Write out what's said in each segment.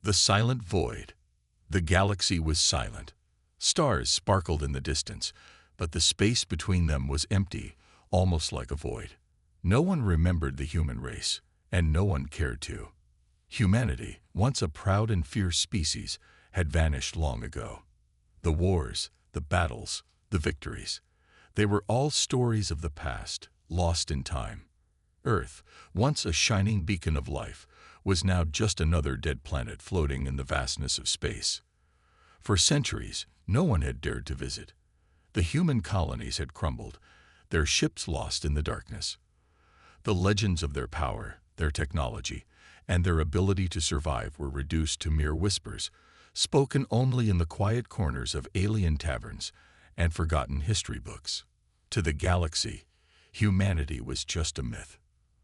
The silent void. The galaxy was silent. Stars sparkled in the distance, but the space between them was empty, almost like a void. No one remembered the human race, and no one cared to. Humanity, once a proud and fierce species, had vanished long ago. The wars, the battles, the victories, they were all stories of the past, lost in time. Earth, once a shining beacon of life, was now just another dead planet floating in the vastness of space. For centuries, no one had dared to visit. The human colonies had crumbled, their ships lost in the darkness. The legends of their power, their technology, and their ability to survive were reduced to mere whispers, spoken only in the quiet corners of alien taverns and forgotten history books. To the galaxy, humanity was just a myth.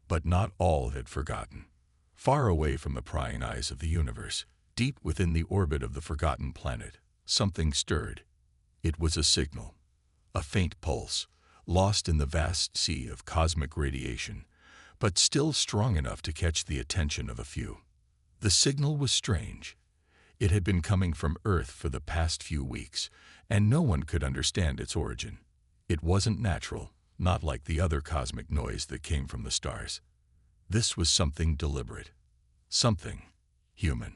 But not all had forgotten. Far away from the prying eyes of the universe, deep within the orbit of the forgotten planet, something stirred. It was a signal, a faint pulse, lost in the vast sea of cosmic radiation, but still strong enough to catch the attention of a few. The signal was strange. It had been coming from Earth for the past few weeks, and no one could understand its origin. It wasn't natural, not like the other cosmic noise that came from the stars. This was something deliberate, something human.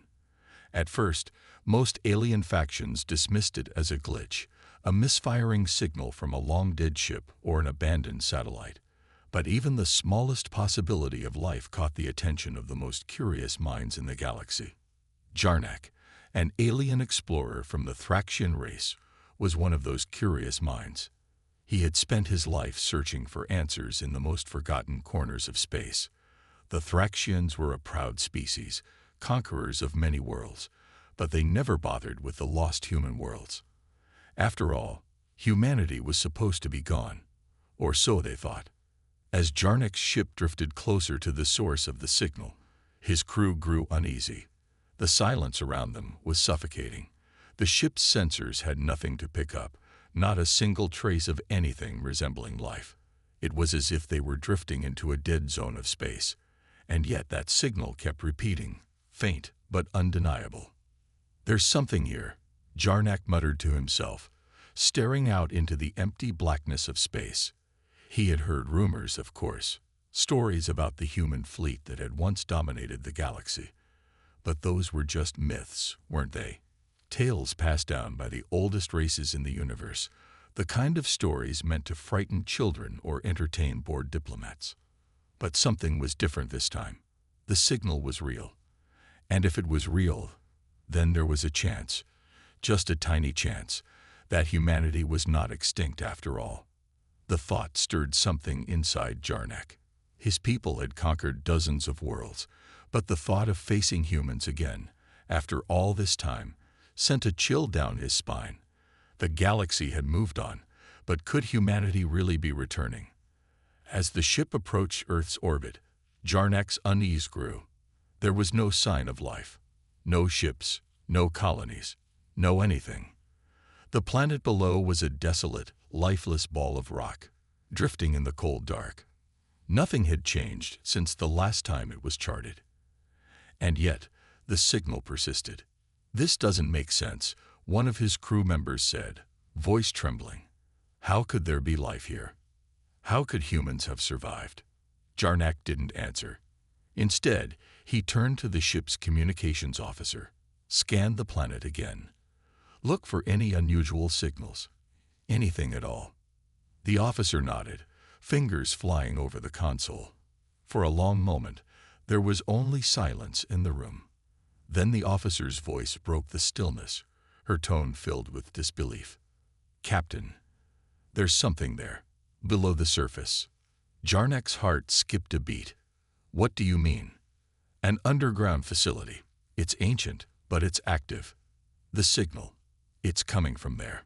At first, most alien factions dismissed it as a glitch, a misfiring signal from a long-dead ship or an abandoned satellite. But even the smallest possibility of life caught the attention of the most curious minds in the galaxy. Jarnak, an alien explorer from the Thraxian race, was one of those curious minds. He had spent his life searching for answers in the most forgotten corners of space. The Thraxians were a proud species, conquerors of many worlds, but they never bothered with the lost human worlds. After all, humanity was supposed to be gone, or so they thought. As Jarnak's ship drifted closer to the source of the signal, his crew grew uneasy. The silence around them was suffocating. The ship's sensors had nothing to pick up, not a single trace of anything resembling life. It was as if they were drifting into a dead zone of space. And yet that signal kept repeating, faint but undeniable. "There's something here," Jarnak muttered to himself, staring out into the empty blackness of space. He had heard rumors, of course, stories about the human fleet that had once dominated the galaxy. But those were just myths, weren't they? Tales passed down by the oldest races in the universe, the kind of stories meant to frighten children or entertain bored diplomats. But something was different this time. The signal was real. And if it was real, then there was a chance, just a tiny chance, that humanity was not extinct after all. The thought stirred something inside Jarnak. His people had conquered dozens of worlds, but the thought of facing humans again, after all this time, sent a chill down his spine. The galaxy had moved on, but could humanity really be returning? As the ship approached Earth's orbit, Jarnak's unease grew. There was no sign of life. No ships, no colonies, no anything. The planet below was a desolate, lifeless ball of rock, drifting in the cold dark. Nothing had changed since the last time it was charted. And yet, the signal persisted. "This doesn't make sense," one of his crew members said, voice trembling. "How could there be life here? How could humans have survived?" Jarnak didn't answer. Instead, he turned to the ship's communications officer, scanned the planet again. "Look for any unusual signals. Anything at all." The officer nodded, fingers flying over the console. For a long moment, there was only silence in the room. Then the officer's voice broke the stillness, her tone filled with disbelief. "Captain, there's something there, below the surface." Jarnak's heart skipped a beat. "What do you mean?" "An underground facility. It's ancient, but it's active. The signal, it's coming from there."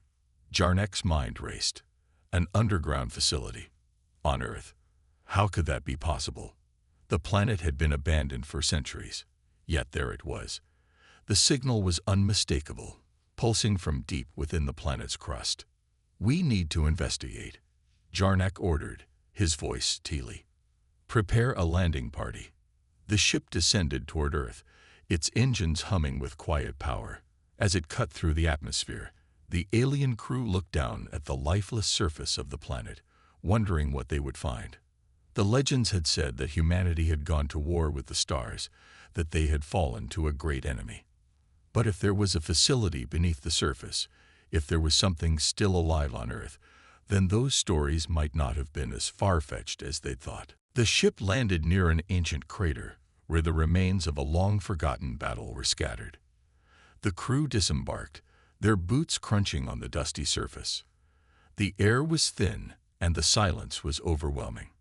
Jarnak's mind raced. An underground facility. On Earth. How could that be possible? The planet had been abandoned for centuries. Yet there it was. The signal was unmistakable, pulsing from deep within the planet's crust. "We need to investigate," Jarnak ordered, his voice steely. "Prepare a landing party." The ship descended toward Earth, its engines humming with quiet power. As it cut through the atmosphere, the alien crew looked down at the lifeless surface of the planet, wondering what they would find. The legends had said that humanity had gone to war with the stars, that they had fallen to a great enemy. But if there was a facility beneath the surface, if there was something still alive on Earth, then those stories might not have been as far-fetched as they'd thought. The ship landed near an ancient crater, where the remains of a long-forgotten battle were scattered. The crew disembarked, their boots crunching on the dusty surface. The air was thin, and the silence was overwhelming.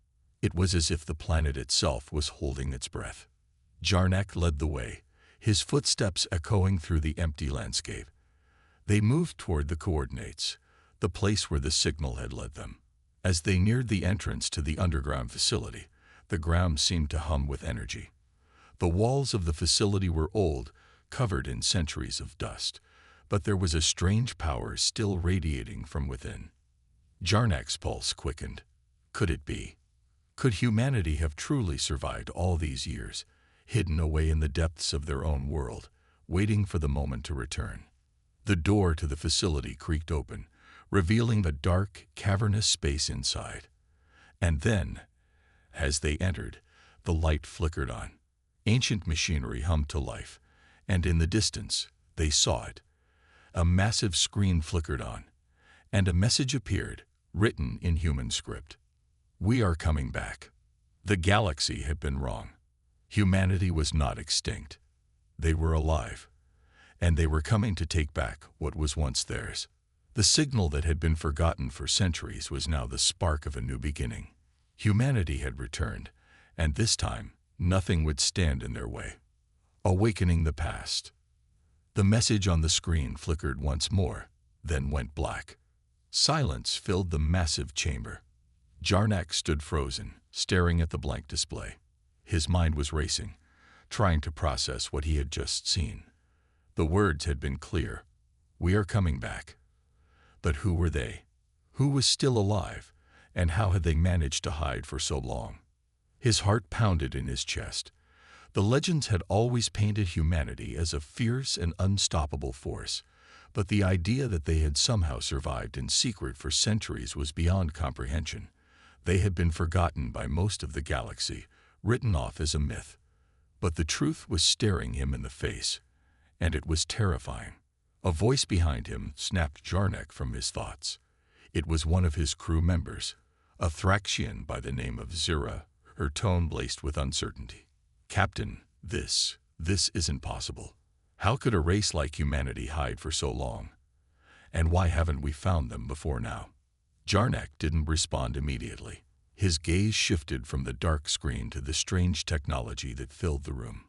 It was as if the planet itself was holding its breath. Jarnak led the way, his footsteps echoing through the empty landscape. They moved toward the coordinates, the place where the signal had led them. As they neared the entrance to the underground facility, the ground seemed to hum with energy. The walls of the facility were old, covered in centuries of dust, but there was a strange power still radiating from within. Jarnak's pulse quickened. Could it be? Could humanity have truly survived all these years, hidden away in the depths of their own world, waiting for the moment to return? The door to the facility creaked open, revealing a dark, cavernous space inside. And then, as they entered, the light flickered on. Ancient machinery hummed to life, and in the distance, they saw it. A massive screen flickered on, and a message appeared, written in human script. "We are coming back." The galaxy had been wrong. Humanity was not extinct. They were alive, and they were coming to take back what was once theirs. The signal that had been forgotten for centuries was now the spark of a new beginning. Humanity had returned, and this time, nothing would stand in their way. Awakening the past. The message on the screen flickered once more, then went black. Silence filled the massive chamber. Jarnak stood frozen, staring at the blank display. His mind was racing, trying to process what he had just seen. The words had been clear. "We are coming back." But who were they? Who was still alive, and how had they managed to hide for so long? His heart pounded in his chest. The legends had always painted humanity as a fierce and unstoppable force, but the idea that they had somehow survived in secret for centuries was beyond comprehension. They had been forgotten by most of the galaxy, written off as a myth. But the truth was staring him in the face, and it was terrifying. A voice behind him snapped Jarnak from his thoughts. It was one of his crew members, a Thraxian by the name of Zira, her tone laced with uncertainty. "Captain, this isn't possible. How could a race like humanity hide for so long? And why haven't we found them before now?" Jarnak didn't respond immediately. His gaze shifted from the dark screen to the strange technology that filled the room.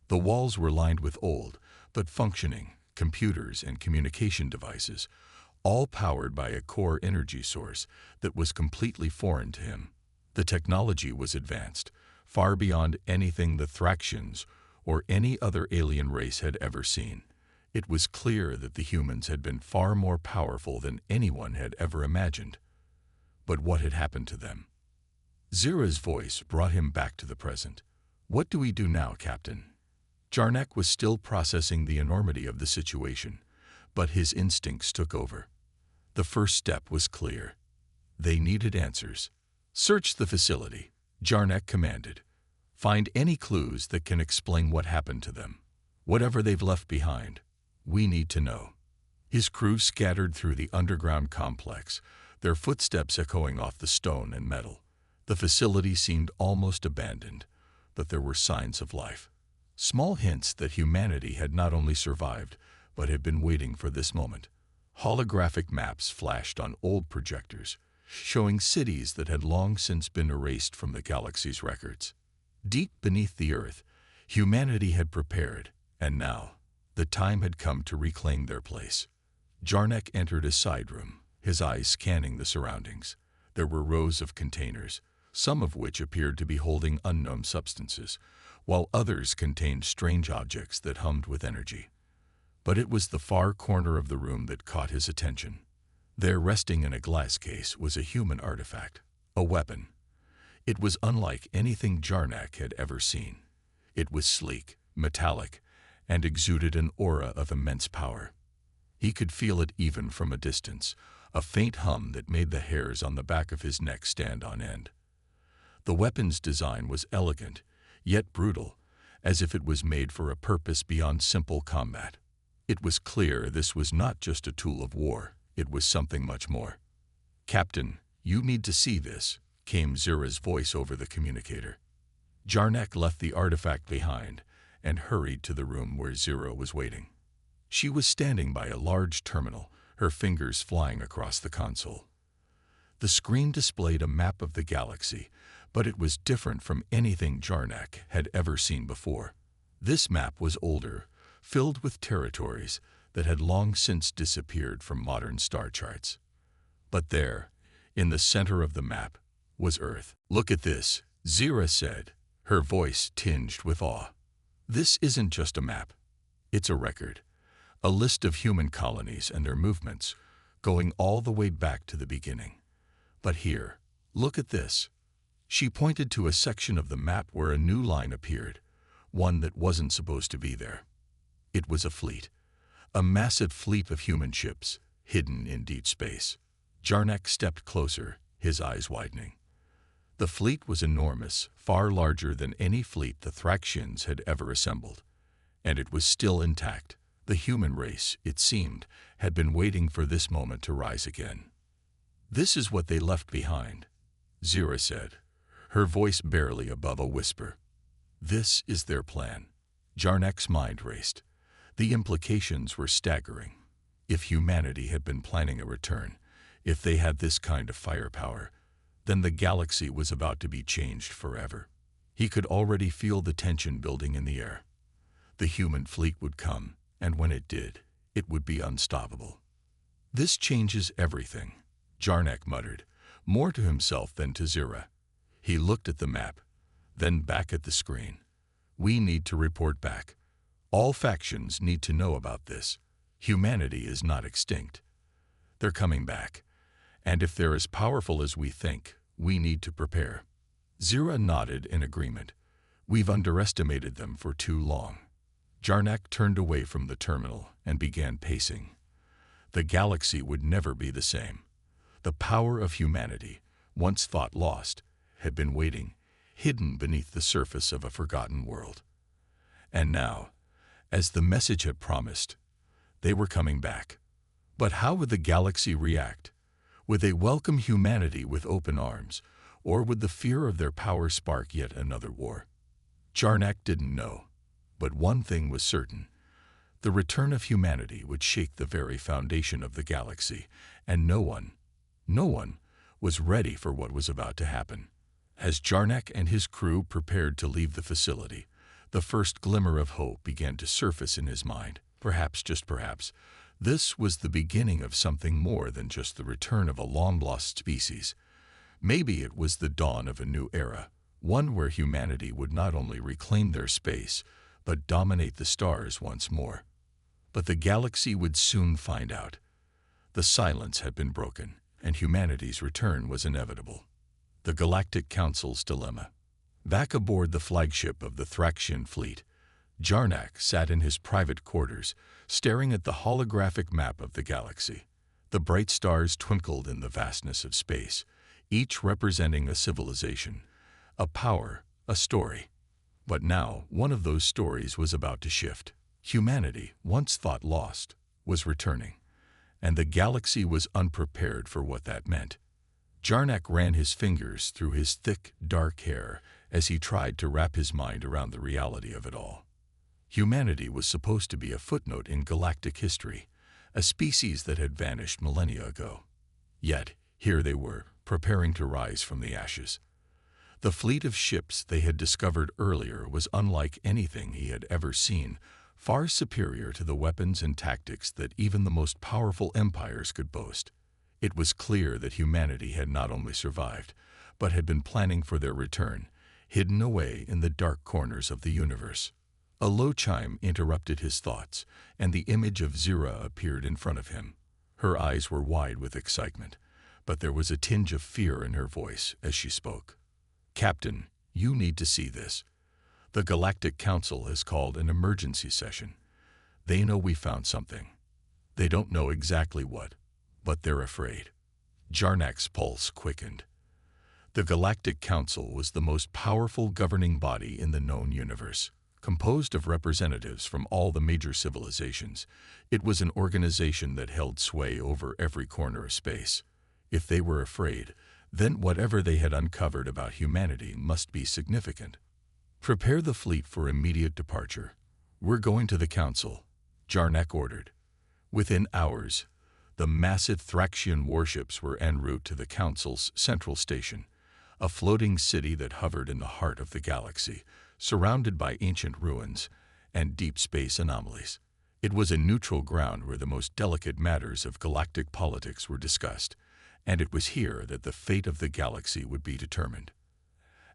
The walls were lined with old, but functioning, computers and communication devices, all powered by a core energy source that was completely foreign to him. The technology was advanced, far beyond anything the Thraxians or any other alien race had ever seen. It was clear that the humans had been far more powerful than anyone had ever imagined. But what had happened to them? Zira's voice brought him back to the present. "What do we do now, Captain?" Jarnak was still processing the enormity of the situation, but his instincts took over. The first step was clear. They needed answers. "Search the facility," Jarnak commanded. "Find any clues that can explain what happened to them. Whatever they've left behind, we need to know." His crew scattered through the underground complex, their footsteps echoing off the stone and metal. The facility seemed almost abandoned, but there were signs of life. Small hints that humanity had not only survived, but had been waiting for this moment. Holographic maps flashed on old projectors, showing cities that had long since been erased from the galaxy's records. Deep beneath the Earth, humanity had prepared, and now, the time had come to reclaim their place. Jarnak entered a side room, his eyes scanning the surroundings. There were rows of containers, some of which appeared to be holding unknown substances, while others contained strange objects that hummed with energy. But it was the far corner of the room that caught his attention. There, resting in a glass case, was a human artifact, a weapon. It was unlike anything Jarnak had ever seen. It was sleek, metallic, and exuded an aura of immense power. He could feel it even from a distance, a faint hum that made the hairs on the back of his neck stand on end. The weapon's design was elegant, yet brutal, as if it was made for a purpose beyond simple combat. It was clear this was not just a tool of war, it was something much more. "Captain, you need to see this," came Zira's voice over the communicator. Jarnak left the artifact behind and hurried to the room where Zira was waiting. She was standing by a large terminal, her fingers flying across the console. The screen displayed a map of the galaxy, but it was different from anything Jarnak had ever seen before. This map was older, filled with territories that had long since disappeared from modern star charts. But there, in the center of the map, was Earth. "Look at this," Zira said, her voice tinged with awe. "This isn't just a map. It's a record, a list of human colonies and their movements, going all the way back to the beginning. But here, look at this." She pointed to a section of the map where a new line appeared, one that wasn't supposed to be there. It was a fleet, a massive fleet of human ships, hidden in deep space. Jarnak stepped closer, his eyes widening. The fleet was enormous, far larger than any fleet the Thraxians had ever assembled. And it was still intact. The human race, it seemed, had been waiting for this moment to rise again. "This is what they left behind," Zira said, her voice barely above a whisper. "This is their plan." Jarnak's mind raced. The implications were staggering. If humanity had been planning a return, if they had this kind of firepower, then the galaxy was about to be changed forever. He could already feel the tension building in the air. The human fleet would come, and when it did, it would be unstoppable. "This changes everything," Jarnak muttered, more to himself than to Zira. He looked at the map, then back at the screen. "We need to report back. All factions need to know about this. Humanity is not extinct. They're coming back. And if they're as powerful as we think, we need to prepare." Zira nodded in agreement. "We've underestimated them for too long." Jarnak turned away from the terminal and began pacing. The galaxy would never be the same. The power of humanity, once thought lost, had been waiting, hidden beneath the surface of a forgotten world. And now, as the message had promised, they were coming back. But how would the galaxy react? Would they welcome humanity with open arms, or would the fear of their power spark yet another war? Jarnak didn't know, but one thing was certain. The return of humanity would shake the very foundation of the galaxy, and no one was ready for what was about to happen. As Jarnak and his crew prepared to leave the facility, the first glimmer of hope began to surface in his mind. Perhaps, just perhaps, this was the beginning of something more than just the return of a long-lost species. Maybe it was the dawn of a new era, one where humanity would not only reclaim their space, but dominate the stars once more. But the galaxy would soon find out. The silence had been broken, and humanity's return was inevitable. The Galactic Council's dilemma. Back aboard the flagship of the Thraxian fleet, Jarnak sat in his private quarters, staring at the holographic map of the galaxy. The bright stars twinkled in the vastness of space, each representing a civilization, a power, a story. But now, one of those stories was about to shift. Humanity, once thought lost, was returning, and the galaxy was unprepared for what that meant. Jarnak ran his fingers through his thick, dark hair as he tried to wrap his mind around the reality of it all. Humanity was supposed to be a footnote in galactic history, a species that had vanished millennia ago. Yet, here they were, preparing to rise from the ashes. The fleet of ships they had discovered earlier was unlike anything he had ever seen, far superior to the weapons and tactics that even the most powerful empires could boast. It was clear that humanity had not only survived, but had been planning for their return, hidden away in the dark corners of the universe. A low chime interrupted his thoughts, and the image of Zira appeared in front of him. Her eyes were wide with excitement, but there was a tinge of fear in her voice as she spoke. "Captain, you need to see this. The Galactic Council has called an emergency session. They know we found something. They don't know exactly what, but they're afraid. Jarnak's pulse quickened. The Galactic Council was the most powerful governing body in the known universe. Composed of representatives from all the major civilizations, it was an organization that held sway over every corner of space. If they were afraid, then whatever they had uncovered about humanity must be significant. Prepare the fleet for immediate departure. We're going to the Council, Jarnak ordered. Within hours, the massive Thraxian warships were en route to the Council's central station, a floating city that hovered in the heart of the galaxy, surrounded by ancient ruins and deep space anomalies. It was a neutral ground where the most delicate matters of galactic politics were discussed, and it was here that the fate of the galaxy would be determined.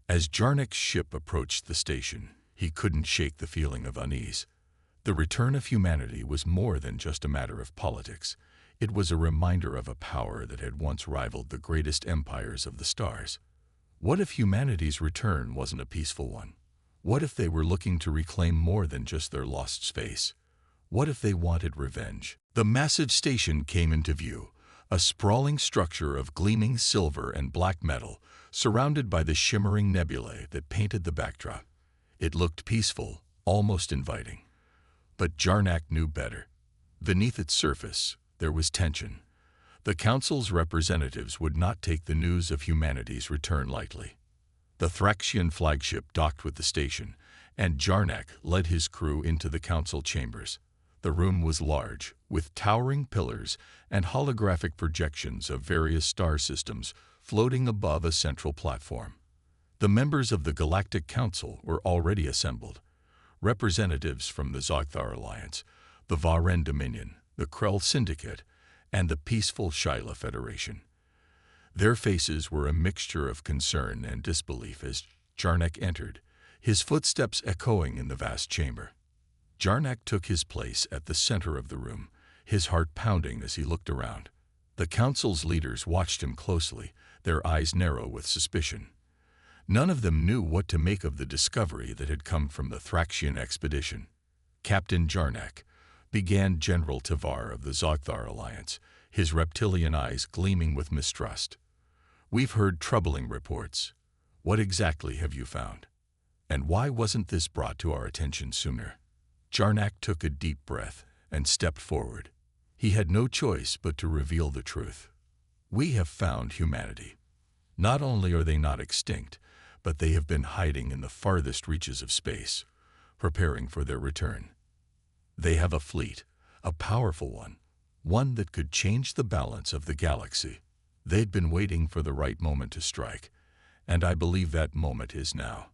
As Jarnak's ship approached the station, he couldn't shake the feeling of unease. The return of humanity was more than just a matter of politics. It was a reminder of a power that had once rivaled the greatest empires of the stars. What if humanity's return wasn't a peaceful one? What if they were looking to reclaim more than just their lost space? What if they wanted revenge? The massive station came into view, a sprawling structure of gleaming silver and black metal, surrounded by the shimmering nebulae that painted the backdrop. It looked peaceful, almost inviting. But Jarnak knew better. Beneath its surface, there was tension. The Council's representatives would not take the news of humanity's return lightly. The Thraxian flagship docked with the station, and Jarnak led his crew into the Council chambers. The room was large, with towering pillars and holographic projections of various star systems floating above a central platform. The members of the Galactic Council were already assembled. Representatives from the Zogthar Alliance, the Varen Dominion, the Krell Syndicate, and the peaceful Shyla Federation. Their faces were a mixture of concern and disbelief as Jarnak entered, his footsteps echoing in the vast chamber. Jarnak took his place at the center of the room, his heart pounding as he looked around. The Council's leaders watched him closely, their eyes narrow with suspicion. None of them knew what to make of the discovery that had come from the Thraxian expedition. Captain Jarnak, began General Tavar of the Zogthar Alliance, his reptilian eyes gleaming with mistrust. We've heard troubling reports. What exactly have you found? And why wasn't this brought to our attention sooner? Jarnak took a deep breath and stepped forward. He had no choice but to reveal the truth. We have found humanity. Not only are they not extinct, but they have been hiding in the farthest reaches of space, preparing for their return. They have a fleet, a powerful one that could change the balance of the galaxy. They'd been waiting for the right moment to strike, and I believe that moment is now.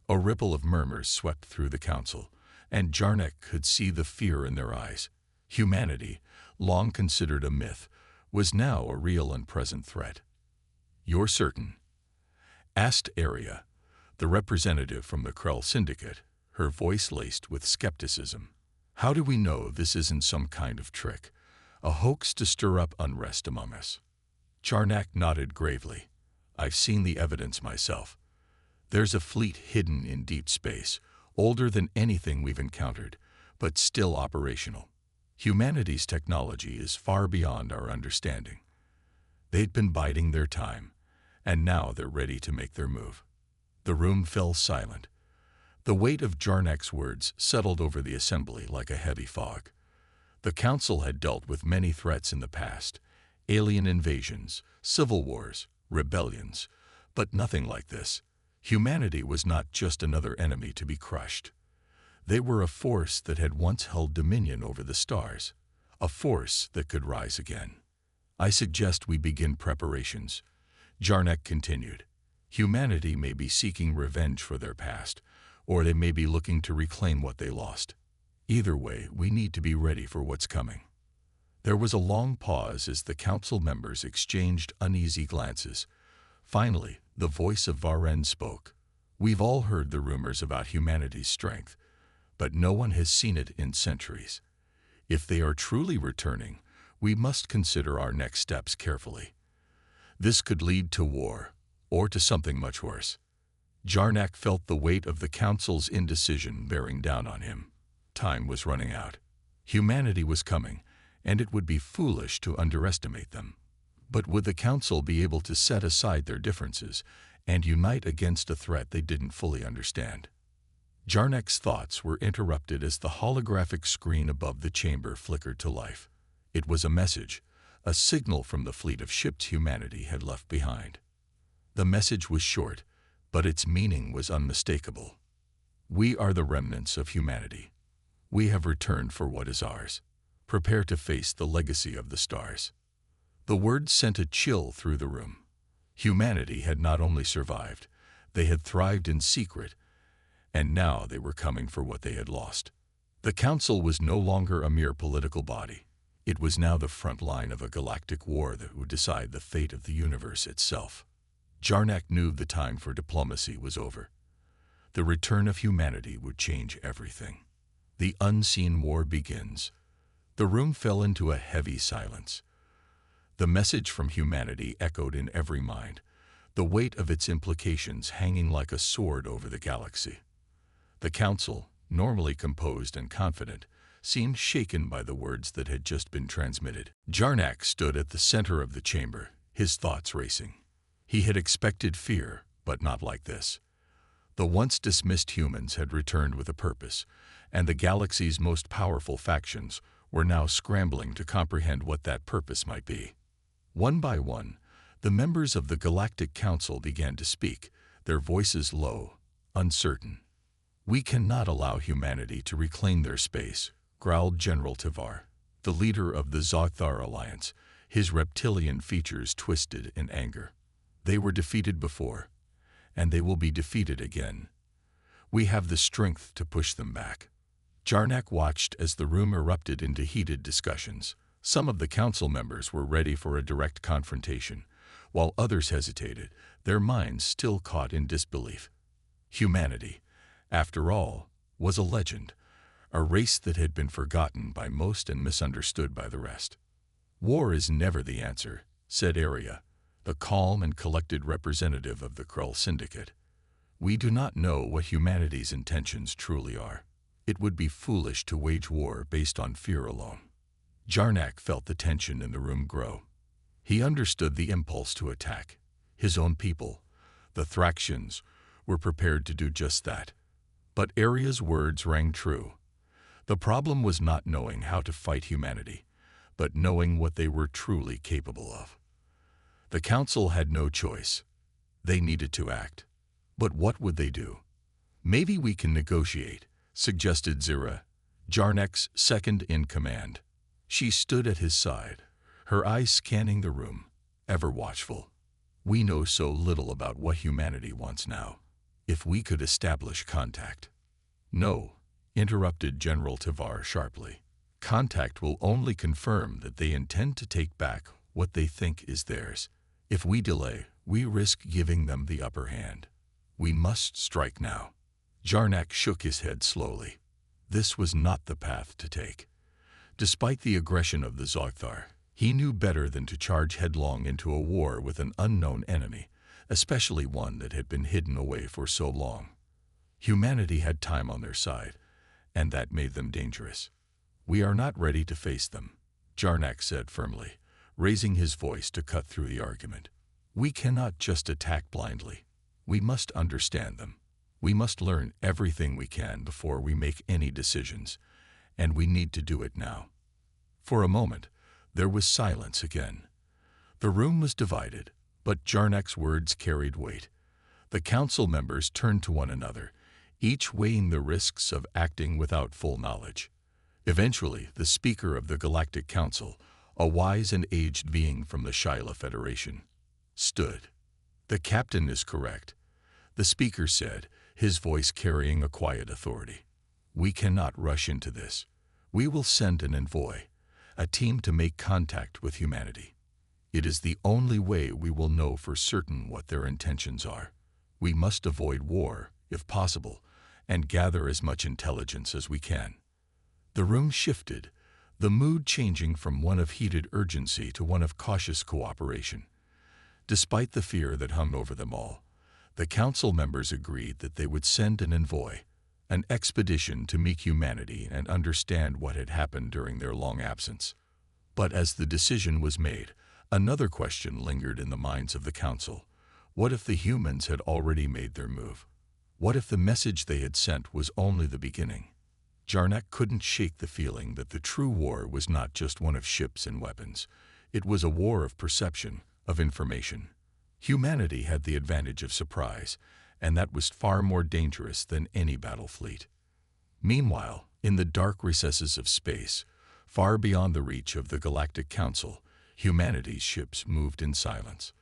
A ripple of murmurs swept through the Council, and Jarnak could see the fear in their eyes. Humanity, long considered a myth, was now a real and present threat. You're certain? Asked Aria, the representative from the Krell Syndicate, her voice laced with skepticism. How do we know this isn't some kind of trick, a hoax to stir up unrest among us? Jarnak nodded gravely. I've seen the evidence myself. There's a fleet hidden in deep space, older than anything we've encountered, but still operational. Humanity's technology is far beyond our understanding. They'd been biding their time, and now they're ready to make their move. The room fell silent. The weight of Jarnak's words settled over the assembly like a heavy fog. The Council had dealt with many threats in the past, alien invasions, civil wars, rebellions, but nothing like this. Humanity was not just another enemy to be crushed. They were a force that had once held dominion over the stars, a force that could rise again. I suggest we begin preparations. Jarnak continued. Humanity may be seeking revenge for their past, or they may be looking to reclaim what they lost. Either way, we need to be ready for what's coming. There was a long pause as the Council members exchanged uneasy glances. Finally, the voice of Varen spoke. We've all heard the rumors about humanity's strength, but no one has seen it in centuries. If they are truly returning, we must consider our next steps carefully. This could lead to war, or to something much worse. Jarnak felt the weight of the Council's indecision bearing down on him. Time was running out. Humanity was coming, and it would be foolish to underestimate them. But would the Council be able to set aside their differences and unite against a threat they didn't fully understand? Jarnak's thoughts were interrupted as the holographic screen above the chamber flickered to life. It was a message, a signal from the fleet of ships humanity had left behind. The message was short, but its meaning was unmistakable. We are the remnants of humanity. We have returned for what is ours. Prepare to face the legacy of the stars. The words sent a chill through the room. Humanity had not only survived, they had thrived in secret, and now they were coming for what they had lost. The Council was no longer a mere political body. It was now the front line of a galactic war that would decide the fate of the universe itself. Jarnak knew the time for diplomacy was over. The return of humanity would change everything. The unseen war begins. The room fell into a heavy silence. The message from humanity echoed in every mind, the weight of its implications hanging like a sword over the galaxy. The Council, normally composed and confident, seemed shaken by the words that had just been transmitted. Jarnak stood at the center of the chamber, his thoughts racing. He had expected fear, but not like this. The once dismissed humans had returned with a purpose, and the galaxy's most powerful factions were now scrambling to comprehend what that purpose might be. One by one, the members of the Galactic Council began to speak, their voices low, uncertain. "We cannot allow humanity to reclaim their space," growled General Tivar, the leader of the Zogthar Alliance, his reptilian features twisted in anger. "They were defeated before, and they will be defeated again. We have the strength to push them back." Jarnak watched as the room erupted into heated discussions. Some of the Council members were ready for a direct confrontation, while others hesitated, their minds still caught in disbelief. Humanity, after all, was a legend, a race that had been forgotten by most and misunderstood by the rest. "War is never the answer," said Arya, the calm and collected representative of the Krull Syndicate. "We do not know what humanity's intentions truly are. It would be foolish to wage war based on fear alone." Jarnak felt the tension in the room grow. He understood the impulse to attack. His own people, the Thraxians, were prepared to do just that. But Arya's words rang true. The problem was not knowing how to fight humanity, but knowing what they were truly capable of. The Council had no choice. They needed to act. But what would they do? "Maybe we can negotiate," suggested Zira, Jarnak's second-in-command. She stood at his side, her eyes scanning the room, ever watchful. "We know so little about what humanity wants now. If we could establish contact." "No," interrupted General Tivar sharply. "Contact will only confirm that they intend to take back what they think is theirs. If we delay, we risk giving them the upper hand. We must strike now." Jarnak shook his head slowly. This was not the path to take. Despite the aggression of the Zogthar, he knew better than to charge headlong into a war with an unknown enemy, especially one that had been hidden away for so long. Humanity had time on their side, and that made them dangerous. "We are not ready to face them," Jarnak said firmly, raising his voice to cut through the argument. "We cannot just attack blindly. We must understand them. We must learn everything we can before we make any decisions, and we need to do it now." For a moment, there was silence again. The room was divided, but Jarnak's words carried weight. The Council members turned to one another, each weighing the risks of acting without full knowledge. Eventually, the Speaker of the Galactic Council, a wise and aged being from the Shyla Federation, stood. "The captain is correct," the Speaker said, his voice carrying a quiet authority. "We cannot rush into this. We will send an envoy, a team to make contact with humanity. It is the only way we will know for certain what their intentions are. We must avoid war, if possible, and gather as much intelligence as we can." The room shifted, the mood changing from one of heated urgency to one of cautious cooperation. Despite the fear that hung over them all, The council members agreed that they would send an envoy, an expedition to meet humanity and understand what had happened during their long absence. But as the decision was made, another question lingered in the minds of the council. What if the humans had already made their move? What if the message they had sent was only the beginning? Jarnak couldn't shake the feeling that the true war was not just one of ships and weapons. It was a war of perception, of information. Humanity had the advantage of surprise, and that was far more dangerous than any battle fleet. Meanwhile, in the dark recesses of space, far beyond the reach of the Galactic Council, humanity's ships moved in silence.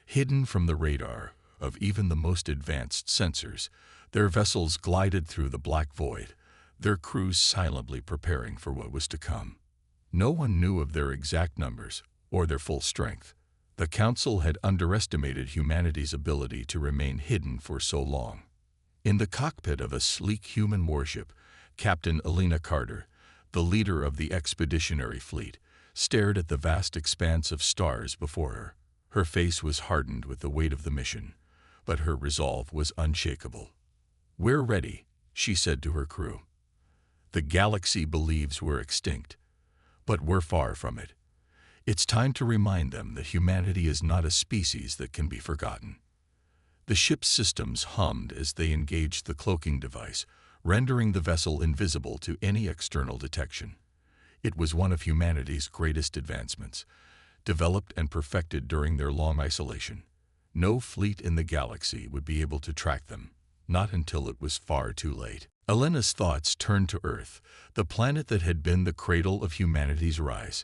Hidden from the radar of even the most advanced sensors, their vessels glided through the black void, their crews silently preparing for what was to come. No one knew of their exact numbers or their full strength. The Council had underestimated humanity's ability to remain hidden for so long. In the cockpit of a sleek human warship, Captain Elena Carter, the leader of the expeditionary fleet, stared at the vast expanse of stars before her. Her face was hardened with the weight of the mission, but her resolve was unshakable. "We're ready," she said to her crew. "The galaxy believes we're extinct, but we're far from it. It's time to remind them that humanity is not a species that can be forgotten." The ship's systems hummed as they engaged the cloaking device, rendering the vessel invisible to any external detection. It was one of humanity's greatest advancements, developed and perfected during their long isolation. No fleet in the galaxy would be able to track them, not until it was far too late. Elena's thoughts turned to Earth, the planet that had been the cradle of humanity's rise.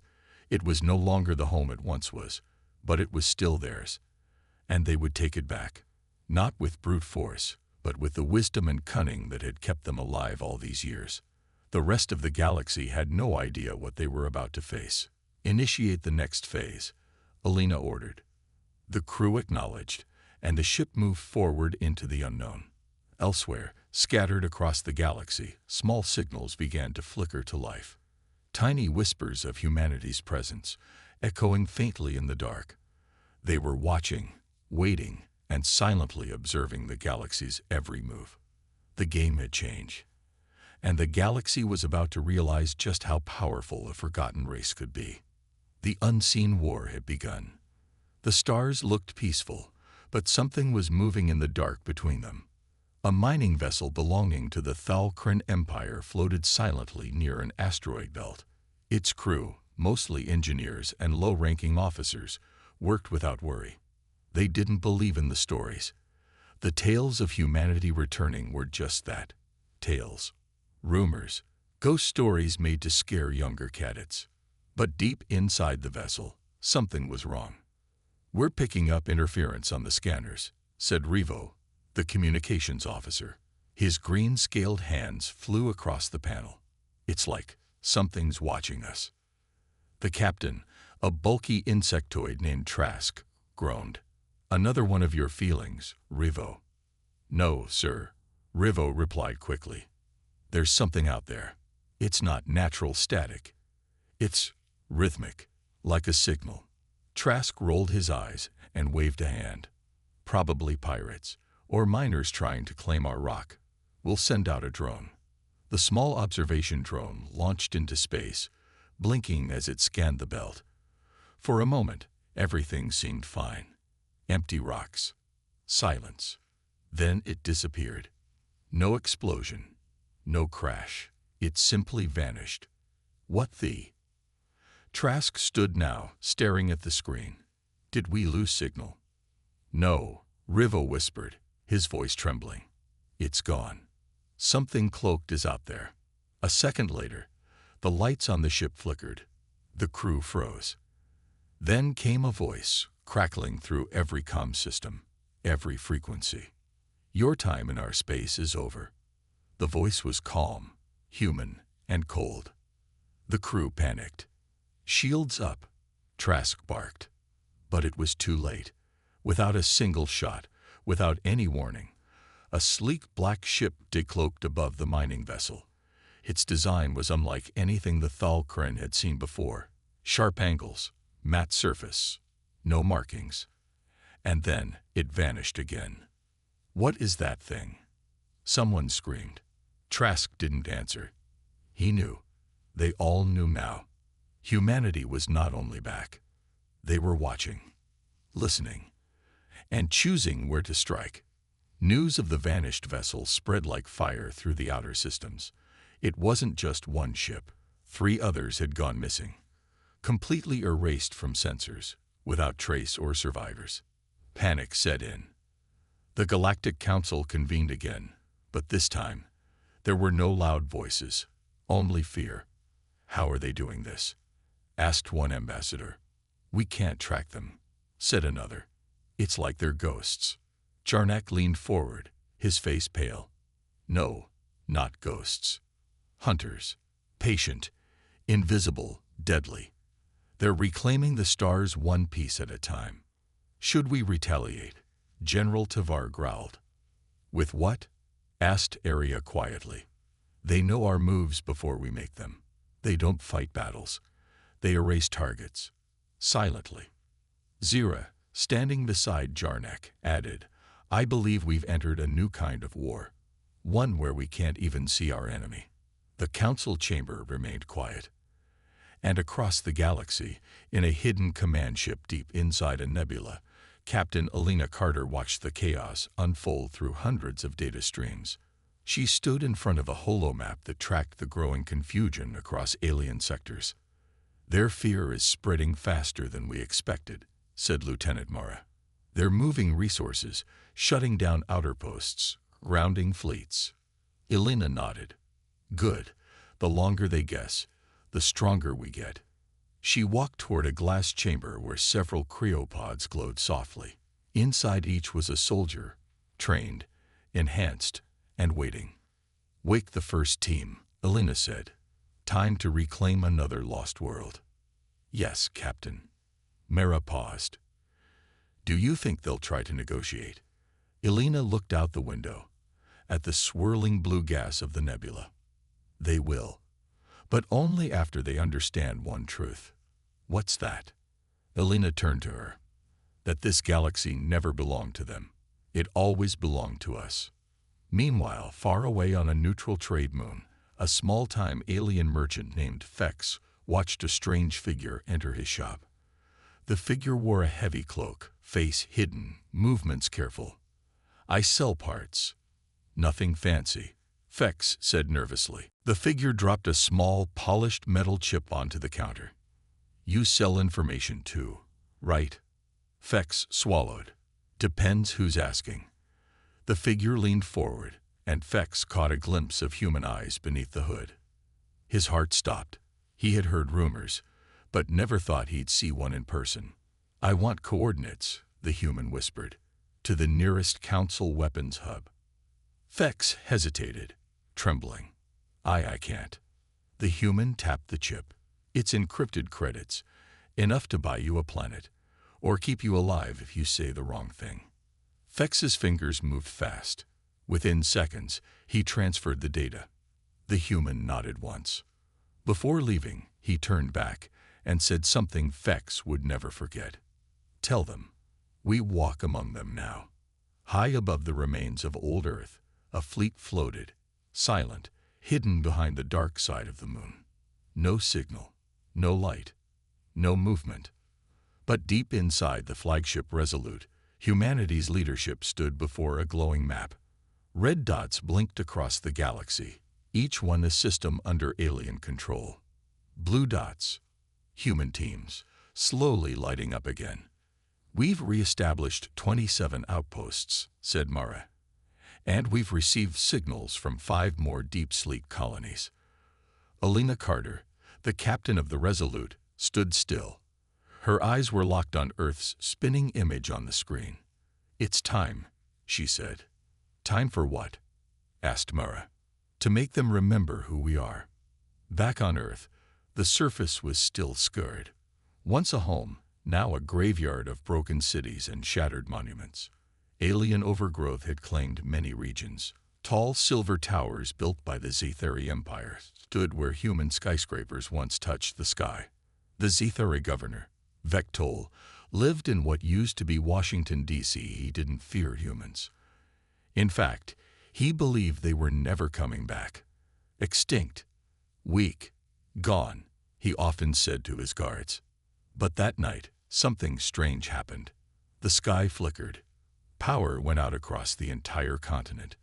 It was no longer the home it once was, but it was still theirs. And they would take it back, not with brute force, but with the wisdom and cunning that had kept them alive all these years. The rest of the galaxy had no idea what they were about to face. "Initiate the next phase," Elena ordered. The crew acknowledged, and the ship moved forward into the unknown. Elsewhere, scattered across the galaxy, small signals began to flicker to life. Tiny whispers of humanity's presence, echoing faintly in the dark. They were watching, waiting, and silently observing the galaxy's every move. The game had changed, and the galaxy was about to realize just how powerful a forgotten race could be. The unseen war had begun. The stars looked peaceful, but something was moving in the dark between them. A mining vessel belonging to the Thalkran Empire floated silently near an asteroid belt. Its crew, mostly engineers and low-ranking officers, worked without worry. They didn't believe in the stories. The tales of humanity returning were just that, tales. Rumors, ghost stories made to scare younger cadets. But deep inside the vessel, something was wrong. "We're picking up interference on the scanners," said Revo, the communications officer. His green-scaled hands flew across the panel. "It's like something's watching us." The captain, a bulky insectoid named Trask, groaned. "Another one of your feelings, Revo." "No, sir," Revo replied quickly. "There's something out there. It's not natural static. It's rhythmic, like a signal." Trask rolled his eyes and waved a hand. "Probably pirates, or miners trying to claim our rock. We'll send out a drone." The small observation drone launched into space, blinking as it scanned the belt. For a moment, everything seemed fine. Empty rocks. Silence. Then it disappeared. No explosion. No crash. It simply vanished. What the? Trask stood now, staring at the screen. "Did we lose signal?" "No," Rivo whispered, his voice trembling. "It's gone. Something cloaked is out there." A second later, the lights on the ship flickered. The crew froze. Then came a voice, crackling through every comm system, every frequency. "Your time in our space is over." The voice was calm, human, and cold. The crew panicked. "Shields up," Trask barked. But it was too late. Without a single shot, without any warning, a sleek black ship decloaked above the mining vessel. Its design was unlike anything the Thalkran had seen before. Sharp angles, matte surface, no markings. And then it vanished again. "What is that thing?" Someone screamed. Trask didn't answer. He knew. They all knew now. Humanity was not only back. They were watching, listening, and choosing where to strike. News of the vanished vessel spread like fire through the outer systems. It wasn't just one ship. 3 others had gone missing, completely erased from sensors, without trace or survivors. Panic set in. The Galactic Council convened again, but this time, there were no loud voices, only fear. "How are they doing this?" asked one ambassador. "We can't track them," said another. "It's like they're ghosts." Jarnak leaned forward, his face pale. "No, not ghosts. Hunters. Patient, invisible, deadly. They're reclaiming the stars one piece at a time." "Should we retaliate?" General Tavar growled. "With what?" asked Arya quietly. "They know our moves before we make them. They don't fight battles. They erase targets. Silently." Zira, standing beside Jarnak, added, "I believe we've entered a new kind of war. One where we can't even see our enemy." The council chamber remained quiet. And across the galaxy, in a hidden command ship deep inside a nebula, Captain Alina Carter watched the chaos unfold through hundreds of data streams. She stood in front of a holomap that tracked the growing confusion across alien sectors. "Their fear is spreading faster than we expected," said Lieutenant Mara. "They're moving resources, shutting down outer posts, grounding fleets." Elena nodded. "Good. The longer they guess, the stronger we get." She walked toward a glass chamber where several cryopods glowed softly. Inside each was a soldier, trained, enhanced, and waiting. "Wake the first team," Elena said. "Time to reclaim another lost world." "Yes, Captain." Mara paused. "Do you think they'll try to negotiate?" Elena looked out the window, at the swirling blue gas of the nebula. "They will. But only after they understand one truth." "What's that?" Elena turned to her. "That this galaxy never belonged to them. It always belonged to us." Meanwhile, far away on a neutral trade moon, a small-time alien merchant named Fex watched a strange figure enter his shop. The figure wore a heavy cloak, face hidden, movements careful. "I sell parts. Nothing fancy," Fex said nervously. The figure dropped a small, polished metal chip onto the counter. "You sell information too, right?" Fex swallowed. "Depends who's asking." The figure leaned forward, and Fex caught a glimpse of human eyes beneath the hood. His heart stopped. He had heard rumors, but never thought he'd see one in person. "I want coordinates," the human whispered, "to the nearest Council weapons hub." Fex hesitated, trembling. I can't." The human tapped the chip. "It's encrypted credits, enough to buy you a planet, or keep you alive if you say the wrong thing." Fex's fingers moved fast. Within seconds, he transferred the data. The human nodded once. Before leaving, he turned back and said something Fex would never forget. "Tell them, we walk among them now." High above the remains of old Earth, a fleet floated, silent, hidden behind the dark side of the moon. No signal, no light, no movement. But deep inside the flagship Resolute, humanity's leadership stood before a glowing map. Red dots blinked across the galaxy, each one a system under alien control. Blue dots, human teams, slowly lighting up again. "We've re-established 27 outposts," said Mara. "And we've received signals from 5 more deep sleep colonies." Alina Carter, the captain of the Resolute, stood still. Her eyes were locked on Earth's spinning image on the screen. "It's time," she said. "Time for what?" asked Mara. "To make them remember who we are." Back on Earth, the surface was still scarred. Once a home, now a graveyard of broken cities and shattered monuments. Alien overgrowth had claimed many regions. Tall silver towers built by the Zethari Empire stood where human skyscrapers once touched the sky. The Zethari governor, Vectol, lived in what used to be Washington, D.C. He didn't fear humans. In fact, he believed they were never coming back. Extinct, weak, gone, he often said to his guards. But that night, something strange happened. The sky flickered. Power went out across the entire continent.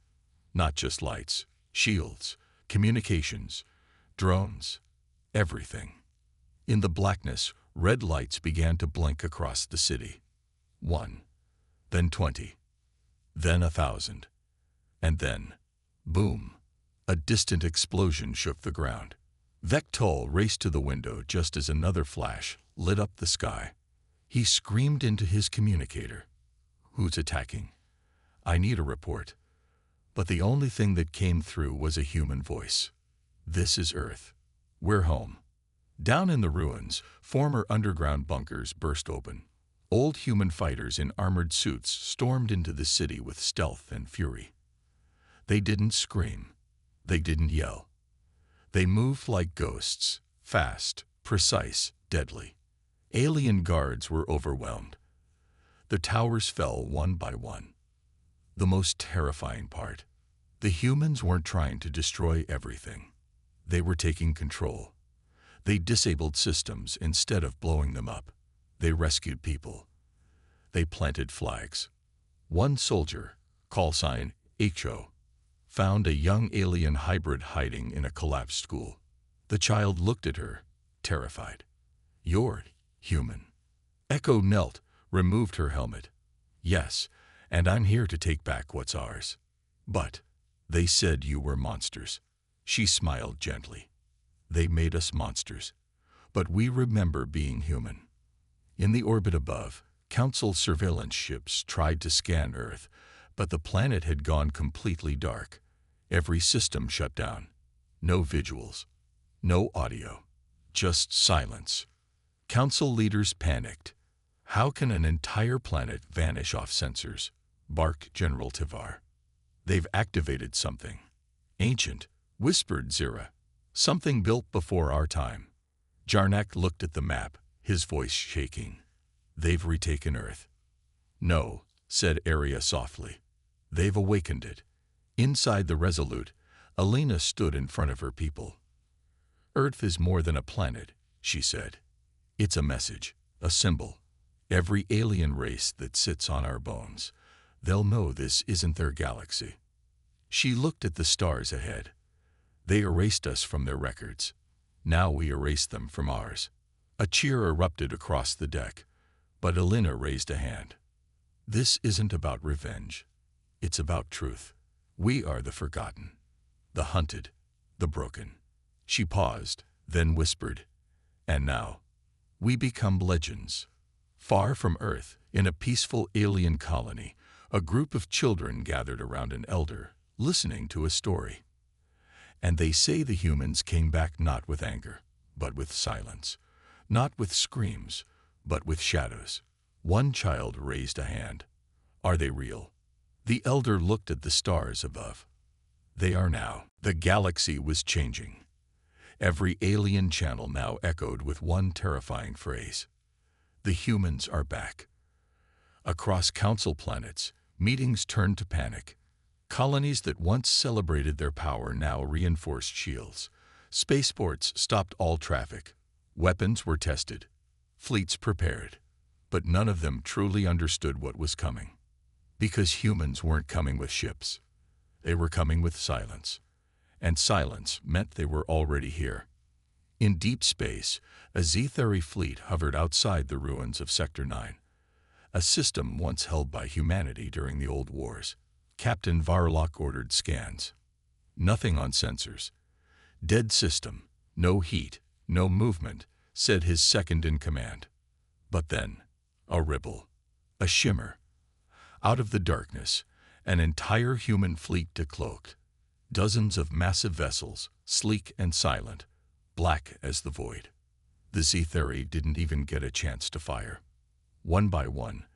Not just lights, shields, communications, drones, everything. In the blackness, red lights began to blink across the city. 1, then 20, then 1,000, and then, boom, a distant explosion shook the ground. Vectol raced to the window just as another flash lit up the sky. He screamed into his communicator. "Who's attacking? I need a report." But the only thing that came through was a human voice. "This is Earth. We're home." Down in the ruins, former underground bunkers burst open. Old human fighters in armored suits stormed into the city with stealth and fury. They didn't scream. They didn't yell. They moved like ghosts, fast, precise, deadly. Alien guards were overwhelmed. The towers fell one by one. The most terrifying part, the humans weren't trying to destroy everything. They were taking control. They disabled systems instead of blowing them up. They rescued people. They planted flags. One soldier, call sign HO, found a young alien hybrid hiding in a collapsed school. The child looked at her, terrified. "You're human." Echo knelt, removed her helmet. "Yes, and I'm here to take back what's ours." "But they said you were monsters." She smiled gently. "They made us monsters, but we remember being human." In the orbit above, Council surveillance ships tried to scan Earth, but the planet had gone completely dark. Every system shut down. No visuals, no audio, just silence. Council leaders panicked. "How can an entire planet vanish off sensors?" barked General Tivar. "They've activated something. Ancient," whispered Zira. "Something built before our time." Jarnak looked at the map, his voice shaking. "They've retaken Earth." "No," said Aria softly. "They've awakened it." Inside the Resolute, Alina stood in front of her people. "Earth is more than a planet," she said. "It's a message, a symbol. Every alien race that sits on our bones, they'll know this isn't their galaxy." She looked at the stars ahead. "They erased us from their records. Now we erase them from ours." A cheer erupted across the deck, but Alina raised a hand. "This isn't about revenge. It's about truth. We are the forgotten, the hunted, the broken." She paused, then whispered, "And now, we become legends." Far from Earth, in a peaceful alien colony, a group of children gathered around an elder, listening to a story. And they say the humans came back not with anger, but with silence. Not with screams, but with shadows. One child raised a hand. "Are they real?" The elder looked at the stars above. "They are now." The galaxy was changing. Every alien channel now echoed with one terrifying phrase. "The humans are back." Across council planets, meetings turned to panic. Colonies that once celebrated their power now reinforced shields. Spaceports stopped all traffic. Weapons were tested. Fleets prepared. But none of them truly understood what was coming. Because humans weren't coming with ships. They were coming with silence. And silence meant they were already here. In deep space, a Zethari fleet hovered outside the ruins of Sector 9. A system once held by humanity during the old wars. Captain Varlock ordered scans. Nothing on sensors. "Dead system. No heat, no movement," said his second-in-command. But then, a ripple. A shimmer. Out of the darkness, an entire human fleet decloaked. Dozens of massive vessels, sleek and silent, black as the void. The Zethari didn't even get a chance to fire. One by one,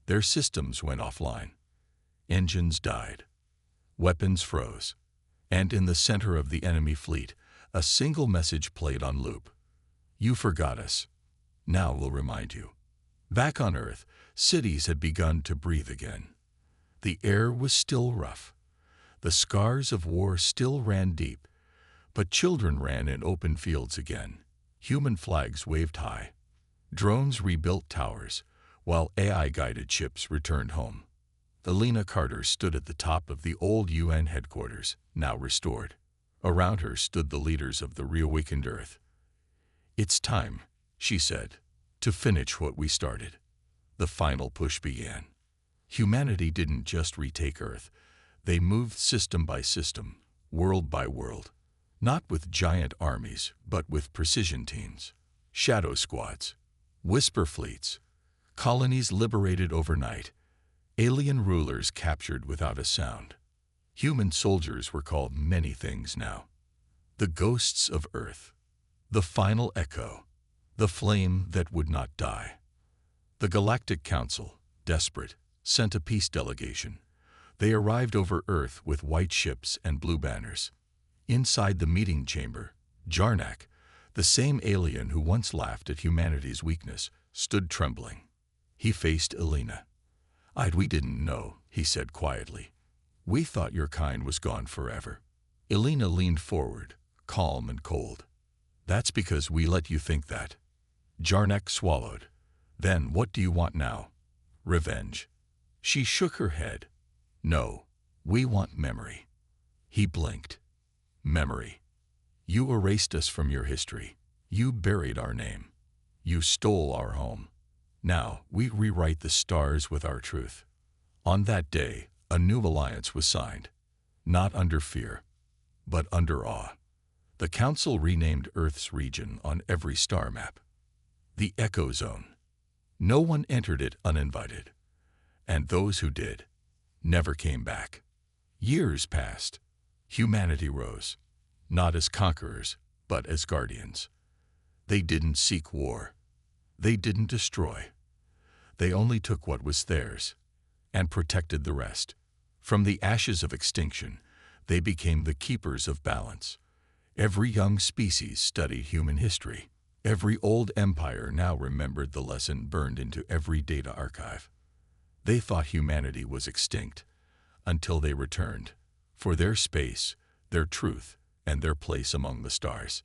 their systems went offline. Engines died. Weapons froze. And in the center of the enemy fleet, a single message played on loop. "You forgot us. Now we'll remind you." Back on Earth, cities had begun to breathe again. The air was still rough. The scars of war still ran deep, but children ran in open fields again. Human flags waved high. Drones rebuilt towers, while AI-guided ships returned home. Elena Carter stood at the top of the old UN headquarters, now restored. Around her stood the leaders of the reawakened Earth. "It's time," she said, "to finish what we started." The final push began. Humanity didn't just retake Earth. They moved system by system, world by world. Not with giant armies, but with precision teams, shadow squads, whisper fleets, colonies liberated overnight, alien rulers captured without a sound. Human soldiers were called many things now. The ghosts of Earth, the final echo, the flame that would not die. The Galactic Council, desperate, sent a peace delegation. They arrived over Earth with white ships and blue banners. Inside the meeting chamber, Jarnak, the same alien who once laughed at humanity's weakness, stood trembling. He faced Elena. "We didn't know," he said quietly. "We thought your kind was gone forever." Elena leaned forward, calm and cold. "That's because we let you think that." Jarnak swallowed. "Then what do you want now?" "Revenge." She shook her head. "No, we want memory." He blinked. "Memory. You erased us from your history. You buried our name. You stole our home. Now we rewrite the stars with our truth." On that day, a new alliance was signed. Not under fear, but under awe. The Council renamed Earth's region on every star map. The Echo Zone. No one entered it uninvited. And those who did never came back. Years passed. Humanity rose, not as conquerors, but as guardians. They didn't seek war. They didn't destroy. They only took what was theirs and protected the rest. From the ashes of extinction, they became the keepers of balance. Every young species studied human history. Every old empire now remembered the lesson burned into every data archive. They thought humanity was extinct until they returned for their space, their truth, and their place among the stars.